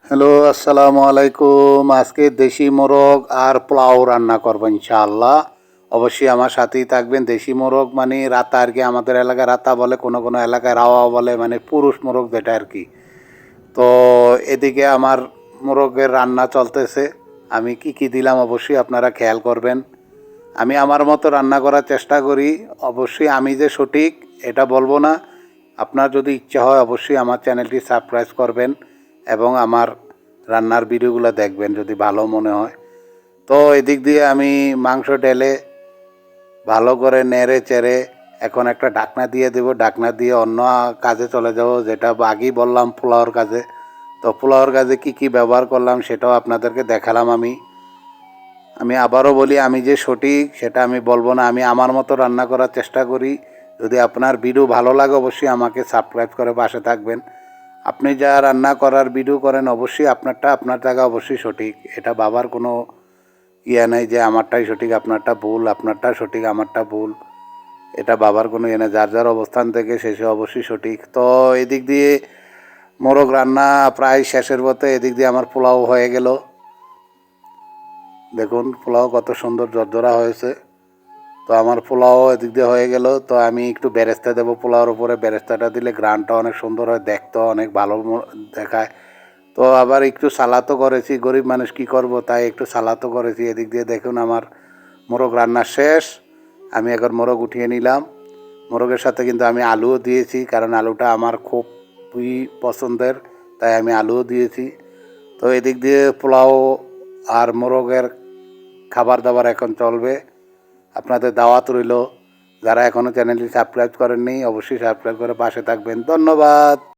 Hello, আসসালামু আলাইকুম। আজকে দেশি মোরগ আর পোলাও রান্না করবো ইনশাআল্লাহ। অবশ্যই আমার সাথেই থাকবেন। দেশি মোরগ মানে রাতা আর কি, আমাদের এলাকায় রাতা বলে, কোনো কোনো এলাকায় রাওয়া বলে, মানে পুরুষ মোরগ যেটা আর কি। তো এদিকে আমার মোরগের রান্না চলতেছে। আমি কি কি দিলাম অবশ্যই আপনারা খেয়াল করবেন। আমি আমার মতো রান্না করার চেষ্টা করি। অবশ্যই আমি যে সঠিক এটা বলবো না। আপনার যদি ইচ্ছা হয় অবশ্যই আমার চ্যানেলটি সাবস্ক্রাইব করবেন এবং আমার রান্নার ভিডিওগুলো দেখবেন যদি ভালো মনে হয়। তো এদিক দিয়ে আমি মাংস ঢেলে ভালো করে নেড়ে চেড়ে এখন একটা ঢাকনা দিয়ে দেবো। ঢাকনা দিয়ে অন্য কাজে চলে যাব, যেটা আগেই বললাম পোলাওর কাজে। তো পোলাওর কাজে কি কি ব্যবহার করলাম সেটাও আপনাদেরকে দেখালাম। আমি আবারও বলি, আমি যে সঠিক সেটা আমি বলবো না। আমি আমার মতো রান্না করার চেষ্টা করি। যদি আপনার ভিডিও ভালো লাগে অবশ্যই আমাকে সাবস্ক্রাইব করে পাশে থাকবেন। আপনি যা রান্না করার ভিডিও করেন অবশ্যই আপনারটা আপনার জায়গা অবশ্যই সঠিক। এটা ভাবার কোনো ইয়ে নেই যে আমারটাই সঠিক আপনারটা ভুল, আপনারটা সঠিক আমারটা ভুল। এটা ভাবার কোনো ইয়ে নেই। যার যার অবস্থান থেকে শেষে অবশ্যই সঠিক। তো এদিক দিয়ে মোরগ রান্না প্রায় শেষের পথে। এদিক দিয়ে আমার পোলাও হয়ে গেল। দেখুন পোলাও কত সুন্দর জর্জরা হয়েছে। তো আমার পোলাও এদিক দিয়ে হয়ে গেল। তো আমি একটু বেরেস্তা দেবো পোলাওর উপরে। বেরেস্তাটা দিলে গ্রানটা অনেক সুন্দর হয়, দেখতেও অনেক ভালো দেখায়। তো আবার একটু সালাদও করেছি, গরিব মানুষ কী করব, তাই একটু সালাদও করেছি। এদিক দিয়ে দেখুন আমার মোরগ রান্না শেষ। আমি এখন মোরগ উঠিয়ে নিলাম। মোরগের সাথে কিন্তু আমি আলুও দিয়েছি, কারণ আলুটা আমার খুবই পছন্দের, তাই আমি আলুও দিয়েছি। তো এদিক দিয়ে পোলাও আর মোরগের খাবার দাবার এখন চলবে। আপনাদের দাওয়াত রইল। যারা এখনও চ্যানেলটি সাবস্ক্রাইব করেননি অবশ্যই সাবস্ক্রাইব করে পাশে থাকবেন। ধন্যবাদ।